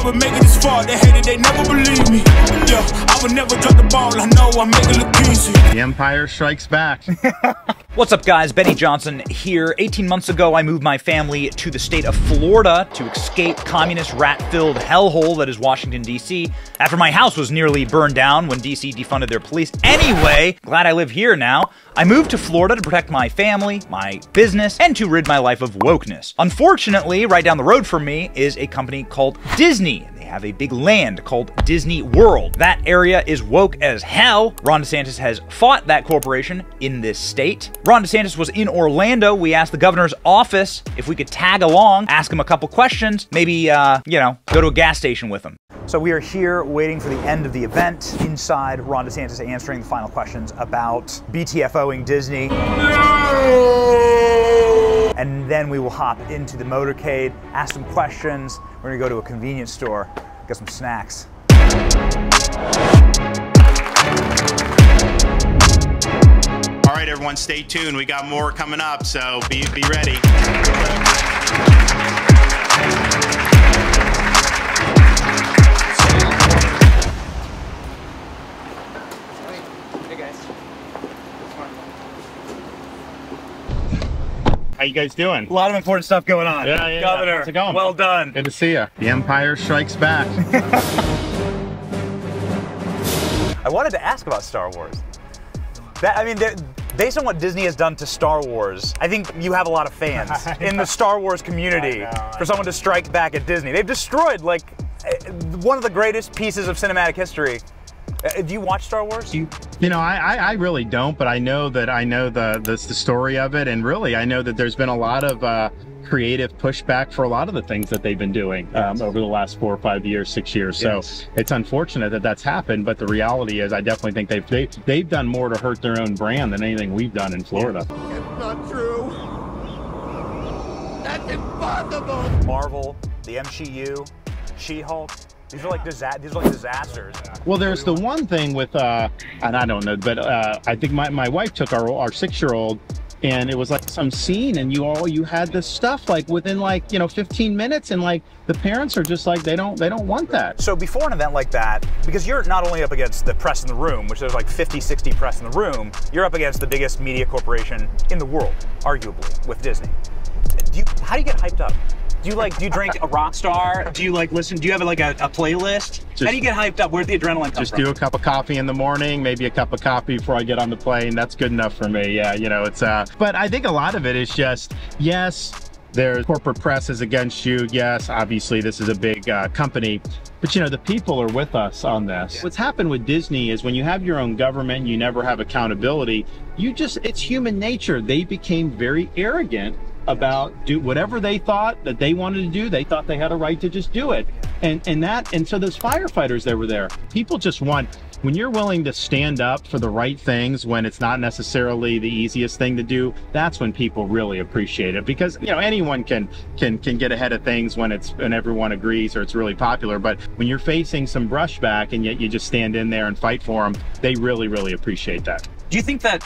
never make it this far. They hated, they never believe me. Yeah, I would never drop the ball. I know I make it look easy. The Empire Strikes Back. What's up, guys? Benny Johnson here. 18 months ago, I moved my family to the state of Florida to escape communist rat-filled hellhole that is Washington, D.C. after my house was nearly burned down when D.C. defunded their police. Anyway, glad I live here now. I moved to Florida to protect my family, my business, and to rid my life of wokeness. Unfortunately, right down the road from me is a company called Disney. They have a big land called Disney World. That area is woke as hell. Ron DeSantis has fought that corporation in this state. Ron DeSantis was in Orlando. We asked the governor's office if we could tag along, ask him a couple questions, maybe, you know, go to a gas station with him. So we are here waiting for the end of the event. Inside, Ron DeSantis answering the final questions about BTFOing Disney. And then we will hop into the motorcade, ask some questions. We're gonna go to a convenience store, get some snacks. All right, everyone, stay tuned. We got more coming up, so be ready. How you guys doing? A lot of important stuff going on. Yeah. Governor, how's it going? well done. Good to see you. The Empire Strikes Back. I wanted to ask about Star Wars. Based on what Disney has done to Star Wars, I think you have a lot of fans in the Star Wars community for someone to strike back at Disney. They've destroyed, like, one of the greatest pieces of cinematic history. Do you watch Star Wars? You know, I really don't, but I know the story of it, and really I know that there's been a lot of creative pushback for a lot of the things that they've been doing over the last 4 or 5 years, 6 years. So it's unfortunate that that's happened, but the reality is I definitely think they've done more to hurt their own brand than anything we've done in Florida. It's not true. That's impossible. Marvel, the MCU, She-Hulk. These are like disasters. Well, there's the one thing with, and I don't know, but I think my wife took our 6-year-old, and it was like some scene, and you had this stuff like within, like, you know, 15 minutes, and like the parents are just like they don't want that. So before an event like that, because you're not only up against the press in the room, which there's like 50, 60 press in the room, you're up against the biggest media corporation in the world, arguably, with Disney. How do you get hyped up? Do you drink a Rockstar? Do you listen? Do you have like a playlist? How do you get hyped up? Where'd the adrenaline come from? Just do a cup of coffee in the morning, maybe a cup of coffee before I get on the plane. That's good enough for me. Yeah, you know, it's but I think a lot of it is just, yes, their corporate press is against you. Yes, obviously this is a big company, but you know, the people are with us on this. Yeah. What's happened with Disney is when you have your own government, you never have accountability. It's human nature. They became very arrogant about do whatever they thought that they wanted to do. They thought they had a right to just do it. And so those firefighters that were there, people just want, when you're willing to stand up for the right things when it's not necessarily the easiest thing to do, that's when people really appreciate it. Because, you know, anyone can get ahead of things when everyone agrees or it's really popular, but when you're facing some brushback and yet you just stand in there and fight for them, they really appreciate that. Do you think that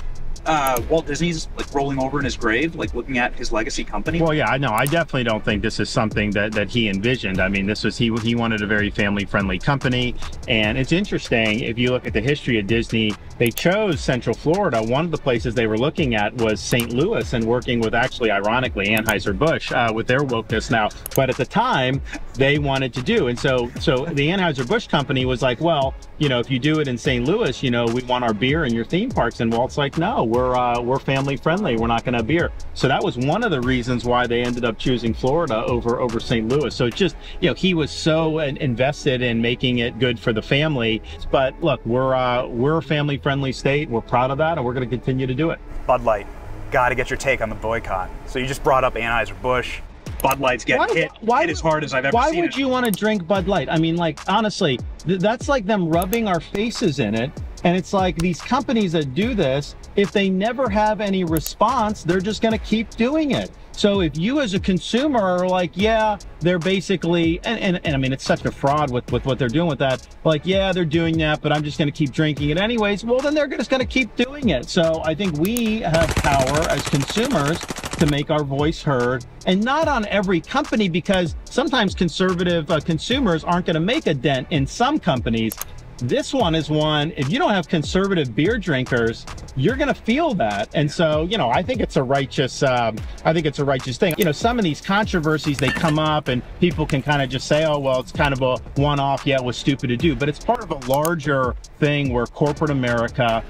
Walt Disney's like rolling over in his grave, like looking at his legacy company? Well, yeah, I know. I definitely don't think this is something that he envisioned. I mean, this was he wanted a very family-friendly company, and it's interesting if you look at the history of Disney. They chose Central Florida. One of the places they were looking at was St. Louis, and working with, actually, ironically, Anheuser-Busch with their wokeness now. But at the time, they wanted to do, and so the Anheuser-Busch company was like, well, you know, if you do it in St. Louis, you know, we want our beer in your theme parks. And Walt's like, no, we're family friendly. We're not going to have beer. So that was one of the reasons why they ended up choosing Florida over St. Louis. So it's just, you know, he was so invested in making it good for the family. But look, we're a family friendly state. We're proud of that, and we're going to continue to do it. Bud Light, got to get your take on the boycott. So you just brought up Anheuser-Busch. Bud Light's getting hit as hard as I've ever seen it. Why would you want to drink Bud Light? I mean, like, honestly, that's like them rubbing our faces in it. And it's like these companies that do this, if they never have any response, they're just going to keep doing it. So if you as a consumer are like, yeah, they're basically, and I mean, it's such a fraud with what they're doing with that. Like, yeah, they're doing that, but I'm just going to keep drinking it anyways. Well, then they're just going to keep doing it. So I think we have power as consumers to make our voice heard, and not on every company, because sometimes conservative consumers aren't going to make a dent in some companies. This one is one, if you don't have conservative beer drinkers, you're going to feel that. And so, you know, I think it's a righteous thing. You know, some of these controversies, they come up and people can kind of just say, oh, well, it's kind of a one-off. Yeah, it was stupid to do. But it's part of a larger thing where corporate America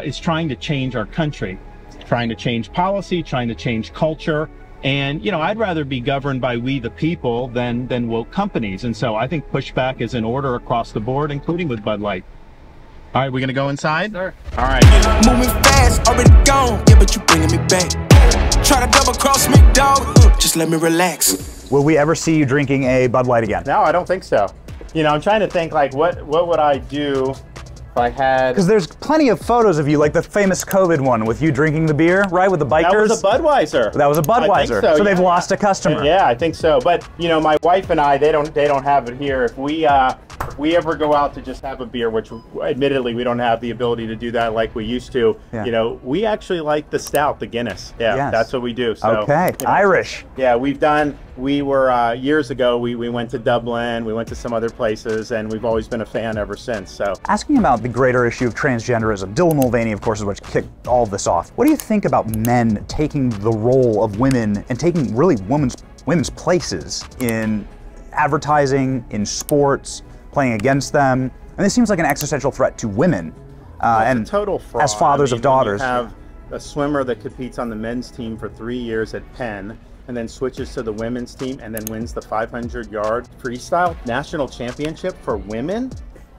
is trying to change our country, trying to change policy, trying to change culture. And, you know, I'd rather be governed by we the people than woke companies. And so I think pushback is in order across the board, including with Bud Light. All right, we're going to go inside? Sure. All right. Moving fast, already gone. Yeah, but you bringing me back. Try to double cross me, dog. Just let me relax. Will we ever see you drinking a Bud Light again? No, I don't think so. You know, I'm trying to think, like, what would I do if I had... Because there's plenty of photos of you, like the famous COVID one with you drinking the beer, right, with the bikers? That was a Budweiser. That was a Budweiser. I think so, so yeah. they've lost a customer. Yeah, I think so. But you know, my wife and I, they don't have it here. If we ever go out to just have a beer, which admittedly we don't have the ability to do that like we used to, Yeah. you know, we actually like the stout, the Guinness. Yeah, Yes. that's what we do. So, Okay, you know, Irish. Yeah, we were years ago, we went to Dublin, we went to some other places, and we've always been a fan ever since. So Asking about the greater issue of transgenderism, Dylan Mulvaney, of course, is what kicked all of this off. What do you think about men taking the role of women and taking really women's places in advertising, in sports, playing against them? And this seems like an existential threat to women. And it's a total fraud. as fathers of daughters. You have a swimmer that competes on the men's team for 3 years at Penn, and then switches to the women's team and then wins the 500-yard freestyle national championship for women,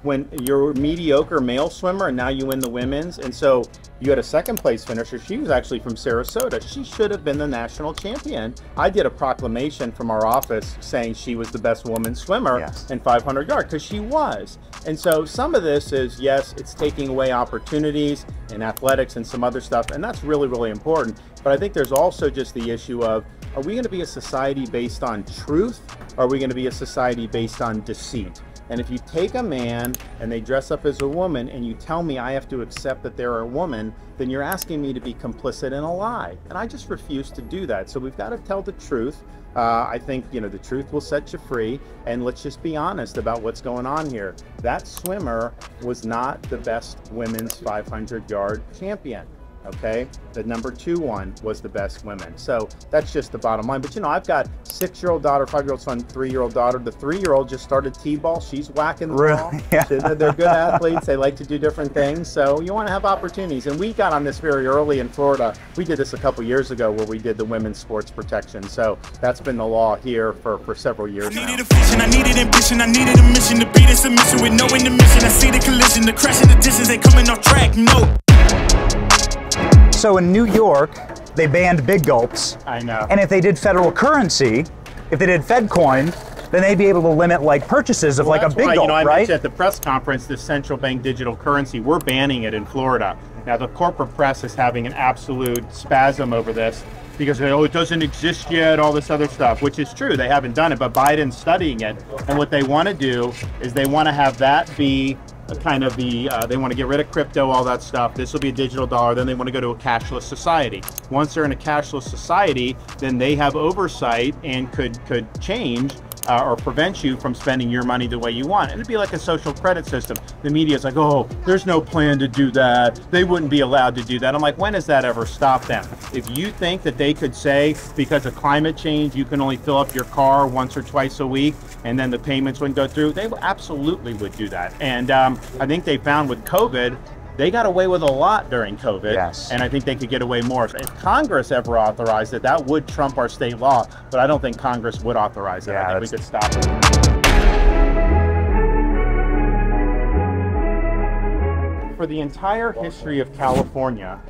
when you're a mediocre male swimmer and now you win the women's. And so you had a second place finisher. She was actually from Sarasota. She should have been the national champion. I did a proclamation from our office saying she was the best woman swimmer in 500 yard, because she was. And so some of this is, yes, it's taking away opportunities in athletics and some other stuff, and that's really, really important. But I think there's also just the issue of, are we going to be a society based on truth, or are we going to be a society based on deceit? And if you take a man and they dress up as a woman and you tell me I have to accept that they're a woman, then you're asking me to be complicit in a lie. And I just refuse to do that. So we've got to tell the truth. I think, you know, the truth will set you free. And let's just be honest about what's going on here. That swimmer was not the best women's 500-yard champion. Okay, the number 2 one was the best women. So that's just the bottom line. But you know, I've got 6-year-old daughter, 5-year-old son, 3-year-old daughter. The 3-year-old just started t-ball. She's whacking the ball. Yeah. They're good athletes. They like to do different things. So you want to have opportunities. And we got on this very early in Florida. We did this a couple years ago where we did the women's sports protection. So that's been the law here for several years now. I needed a vision, I needed ambition, I needed a mission to beat a submission with no intermission. I see the collision, the crash and the distance, they coming off track, no. So in New York, they banned big gulps. I know. And if they did federal currency, if they did FedCoin, then they'd be able to limit like purchases of like a big gulp, I right? mentioned at the press conference, this central bank digital currency, we're banning it in Florida. Now the corporate press is having an absolute spasm over this because, oh, it doesn't exist yet, all this other stuff, which is true. They haven't done it, but Biden's studying it. And what they want to do is they want to have that be kind of the, they want to get rid of crypto, all that stuff. This will be a digital dollar. Then they want to go to a cashless society. Once they're in a cashless society, then they have oversight and could change or prevent you from spending your money the way you want. It'd be like a social credit system. The media's like, oh, there's no plan to do that. They wouldn't be allowed to do that. I'm like, when has that ever stopped them? If you think that they could say, because of climate change, you can only fill up your car once or twice a week, and then the payments wouldn't go through, they absolutely would do that. And I think they found with COVID, they got away with a lot during COVID, and I think they could get away more. If Congress ever authorized it, that would trump our state law, but I don't think Congress would authorize it. I think we could stop it. For the entire history of California,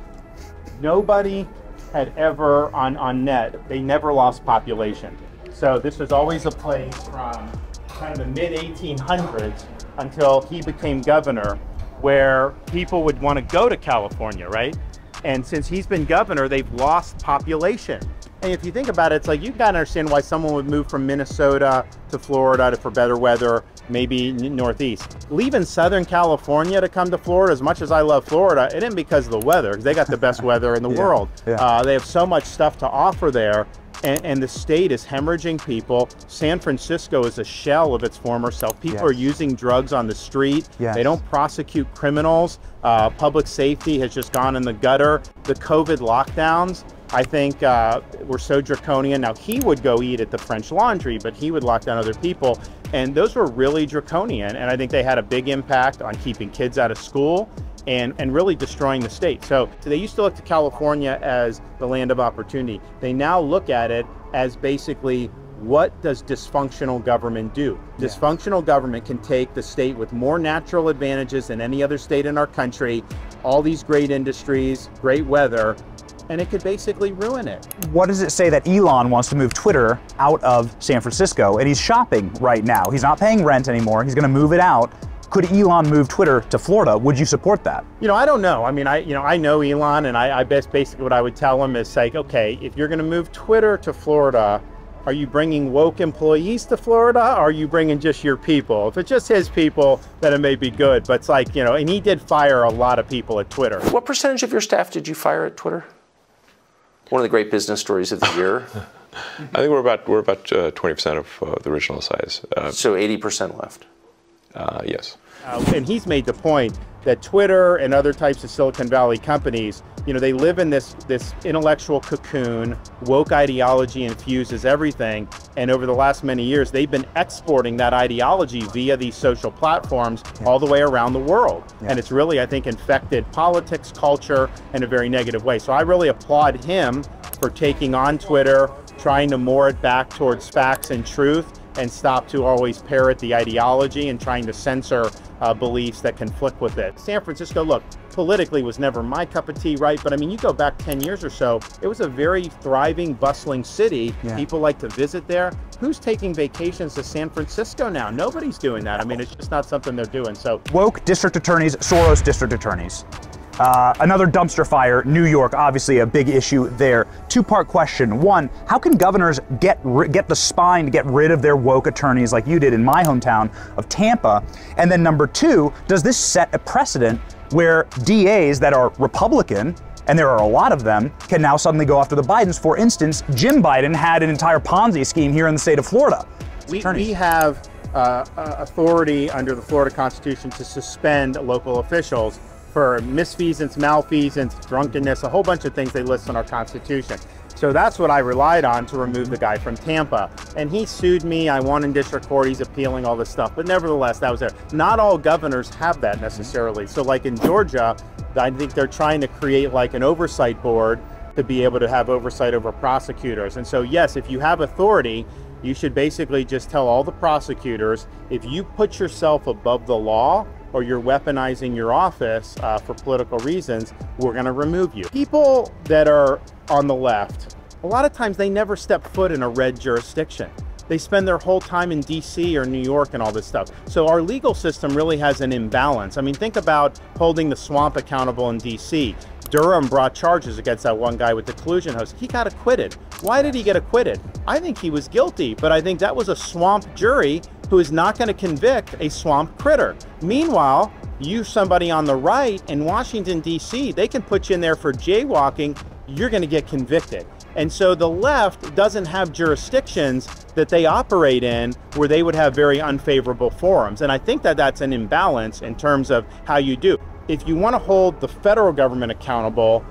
nobody had ever, on net, they never lost population. So this was always a place from kind of the mid-1800s until he became governor, where people would want to go to California, right? And since he's been governor, they've lost population. And if you think about it, it's like you gotta understand why someone would move from Minnesota to Florida for better weather, maybe Northeast. Leaving Southern California to come to Florida, as much as I love Florida, it isn't because of the weather, because they got the best weather in the world. They have so much stuff to offer there. And the state is hemorrhaging people. San Francisco is a shell of its former self. People are using drugs on the street. They don't prosecute criminals. Public safety has just gone in the gutter. The COVID lockdowns, I think, were so draconian. Now, he would go eat at the French Laundry, but he would lock down other people. And those were really draconian. And I think they had a big impact on keeping kids out of school and really destroying the state. So they used to look to California as the land of opportunity. They now look at it as basically, what does dysfunctional government do? Dysfunctional government can take the state with more natural advantages than any other state in our country, all these great industries, great weather, and it could basically ruin it. What does it say that Elon wants to move Twitter out of San Francisco, and he's shopping right now? He's not paying rent anymore. He's going to move it out. Could Elon move Twitter to Florida? Would you support that? You know, I don't know. I mean, I know Elon, and I basically what I would tell him is like, okay, if you're going to move Twitter to Florida, are you bringing woke employees to Florida? Or are you bringing just your people? If it's just his people, then it may be good. But it's like, you know, and he did fire a lot of people at Twitter. What percentage of your staff did you fire at Twitter? One of the great business stories of the year. I think we're about 20% of the original size. So 80% left. Yes. And he's made the point that Twitter and other types of Silicon Valley companies, you know, they live in this intellectual cocoon. Woke ideology infuses everything. And over the last many years, they've been exporting that ideology via these social platforms all the way around the world. And it's really, I think, infected politics, culture in a very negative way. So I really applaud him for taking on Twitter, trying to moor it back towards facts and truth, and stop to always parrot the ideology and trying to censor beliefs that conflict with it. San Francisco, look, politically was never my cup of tea, right? But I mean, you go back 10 years or so, it was a very thriving, bustling city. People like to visit there. Who's taking vacations to San Francisco now? Nobody's doing that. I mean, it's just not something they're doing. So woke district attorneys, Soros district attorneys. Another dumpster fire, New York, obviously a big issue there. Two-part question. One, how can governors get the spine to get rid of their woke attorneys like you did in my hometown of Tampa? And then number two, does this set a precedent where DAs that are Republican, and there are a lot of them, can now suddenly go after the Bidens? For instance, Jim Biden had an entire Ponzi scheme here in the state of Florida. We have authority under the Florida Constitution to suspend local officials for misfeasance, malfeasance, drunkenness, a whole bunch of things they list in our Constitution. So that's what I relied on to remove the guy from Tampa. And he sued me, I won in district court, he's appealing all this stuff. But nevertheless, that was there. Not all governors have that necessarily. So like in Georgia, I think they're trying to create like an oversight board to be able to have oversight over prosecutors. And so yes, if you have authority, you should basically just tell all the prosecutors, if you put yourself above the law, or you're weaponizing your office for political reasons, we're gonna remove you. People that are on the left, a lot of times they never step foot in a red jurisdiction. They spend their whole time in DC or New York and all this stuff. So our legal system really has an imbalance. I mean, think about holding the swamp accountable in DC. Durham brought charges against that one guy with the collusion host. He got acquitted. Why did he get acquitted? I think he was guilty, but I think that was a swamp jury who is not going to convict a swamp critter. Meanwhile, you, somebody on the right in Washington, D.C., they can put you in there for jaywalking, you're going to get convicted. And so the left doesn't have jurisdictions that they operate in where they would have very unfavorable forums. And I think that that's an imbalance in terms of how you do. If you want to hold the federal government accountable,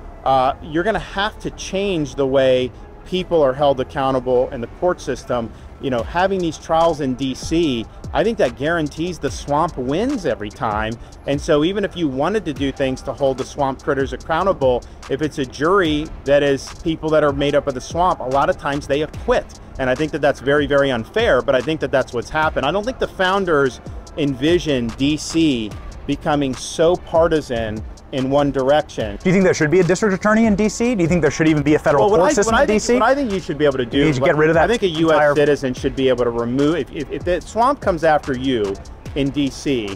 you're going to have to change the way people are held accountable in the court system. You know, having these trials in DC, I think that guarantees the swamp wins every time. And so even if you wanted to do things to hold the swamp critters accountable, if it's a jury that is people that are made up of the swamp, a lot of times they acquit. And I think that that's very, very unfair, but I think that that's what's happened. I don't think the founders envisioned DC becoming so partisan in one direction. Do you think there should be a district attorney in D.C.? Do you think there should even be a federal court system in D.C.? What I think you should be able to do, you should get rid of that. I think a U.S. citizen should be able to remove, if the swamp comes after you in D.C.,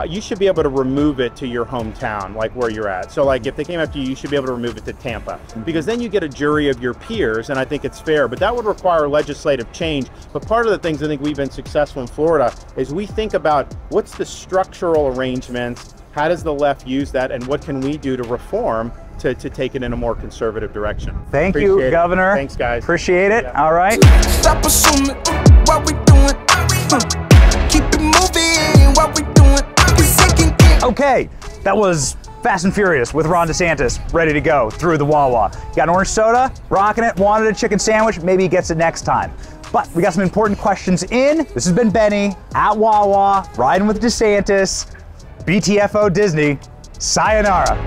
you should be able to remove it to your hometown, like where you're at. So like if they came after you, you should be able to remove it to Tampa, because then you get a jury of your peers, and I think it's fair. But that would require legislative change. But part of the things I think we've been successful in Florida is we think about what's the structural arrangements, how does the left use that, and what can we do to reform to take it in a more conservative direction. Thank Appreciate you, it. Governor. Thanks, guys. Appreciate it. Yeah. All right. Stop assuming what we doing. Keep it moving. What we doing. Okay, that was Fast and Furious with Ron DeSantis ready to go through the Wawa. Got an orange soda, rocking it, wanted a chicken sandwich, maybe he gets it next time. But we got some important questions in. This has been Benny at Wawa, riding with DeSantis. BTFO Disney, sayonara.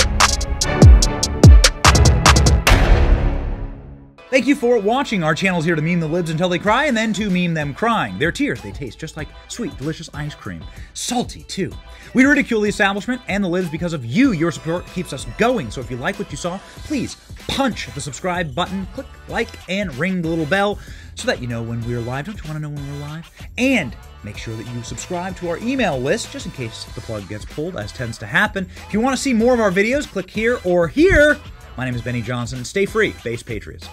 Thank you for watching. Our channel's here to meme the libs until they cry and then to meme them crying. Their tears, they taste just like sweet, delicious ice cream. Salty, too. We ridicule the establishment and the libs because of you. Your support keeps us going. So if you like what you saw, please punch the subscribe button, click like, and ring the little bell so that you know when we're live. Don't you want to know when we're live? And make sure that you subscribe to our email list just in case the plug gets pulled, as tends to happen. If you want to see more of our videos, click here or here. My name is Benny Johnson. Stay free, Base Patriots.